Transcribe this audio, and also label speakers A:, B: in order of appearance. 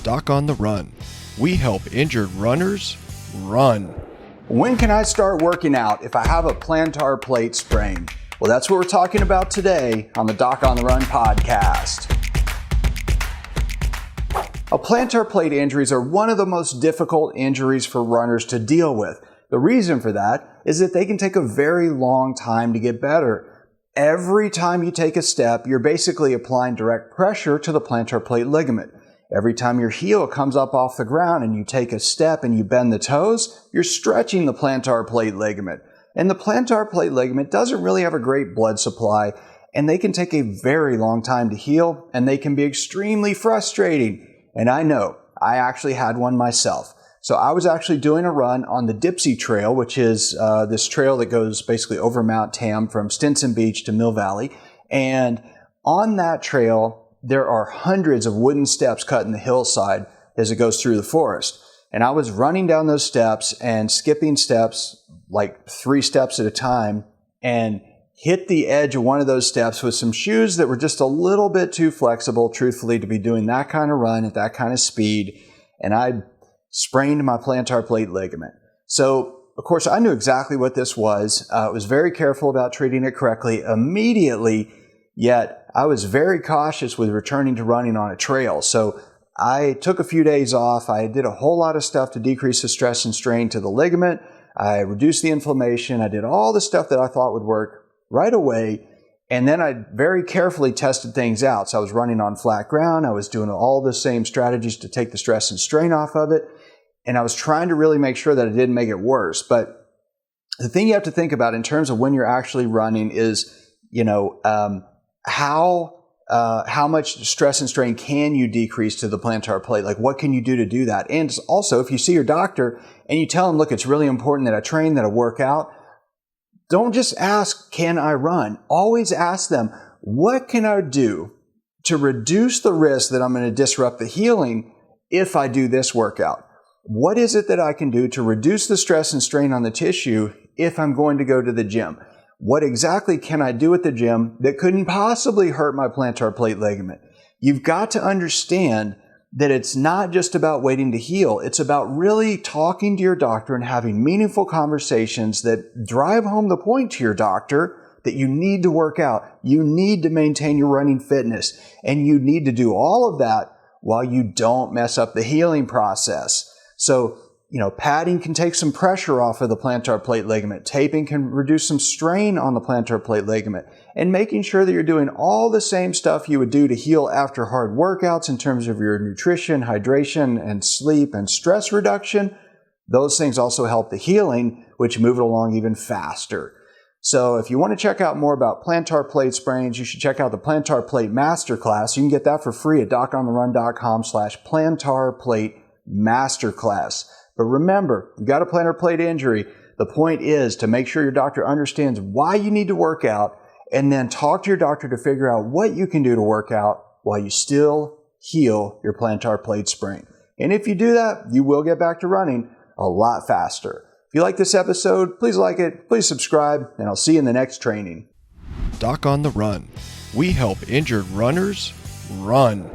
A: Doc on the Run. We help injured runners run.
B: When can I start working out if I have a plantar plate sprain? Well, that's what we're talking about today on the Doc on the Run podcast. Plantar plate injuries are one of the most difficult injuries for runners to deal with. The reason for that is that they can take a very long time to get better. Every time you take a step, you're basically applying direct pressure to the plantar plate ligament. Every time your heel comes up off the ground and you take a step and you bend the toes, you're stretching the plantar plate ligament. And the plantar plate ligament doesn't really have a great blood supply, and they can take a very long time to heal, and they can be extremely frustrating. And I know, I actually had one myself. So I was actually doing a run on the Dipsy Trail, which is this trail that goes basically over Mount Tam from Stinson Beach to Mill Valley. And on that trail, there are hundreds of wooden steps cut in the hillside as it goes through the forest. And I was running down those steps and skipping steps, like 3 steps at a time, and hit the edge of one of those steps with some shoes that were just a little bit too flexible, truthfully, to be doing that kind of run at that kind of speed. And I sprained my plantar plate ligament. So, of course, I knew exactly what this was. I was very careful about treating it correctly immediately, yet I was very cautious with returning to running on a trail. So I took a few days off. I did a whole lot of stuff to decrease the stress and strain to the ligament. I reduced the inflammation. I did all the stuff that I thought would work right away. And then I very carefully tested things out. So I was running on flat ground. I was doing all the same strategies to take the stress and strain off of it. And I was trying to really make sure that it didn't make it worse. But the thing you have to think about in terms of when you're actually running is, how much stress and strain can you decrease to the plantar plate? Like, what can you do to do that? And also, if you see your doctor and you tell him, look, it's really important that I train, that I work out, don't just ask, can I run? Always ask them, what can I do to reduce the risk that I'm going to disrupt the healing if I do this workout? What is it that I can do to reduce the stress and strain on the tissue if I'm going to go to the gym? What exactly can I do at the gym that couldn't possibly hurt my plantar plate ligament? You've got to understand that it's not just about waiting to heal. It's about really talking to your doctor and having meaningful conversations that drive home the point to your doctor that you need to work out. You need to maintain your running fitness, and you need to do all of that while you don't mess up the healing process. So, padding can take some pressure off of the plantar plate ligament. Taping can reduce some strain on the plantar plate ligament. And making sure that you're doing all the same stuff you would do to heal after hard workouts in terms of your nutrition, hydration, and sleep and stress reduction, those things also help the healing, which move it along even faster. So if you want to check out more about plantar plate sprains, you should check out the Plantar Plate Masterclass. You can get that for free at docontherun.com/plantar plate masterclass. But remember, you've got a plantar plate injury. The point is to make sure your doctor understands why you need to work out, and then talk to your doctor to figure out what you can do to work out while you still heal your plantar plate sprain. And if you do that, you will get back to running a lot faster. If you like this episode, please like it, please subscribe, and I'll see you in the next training.
A: Doc on the Run. We help injured runners run.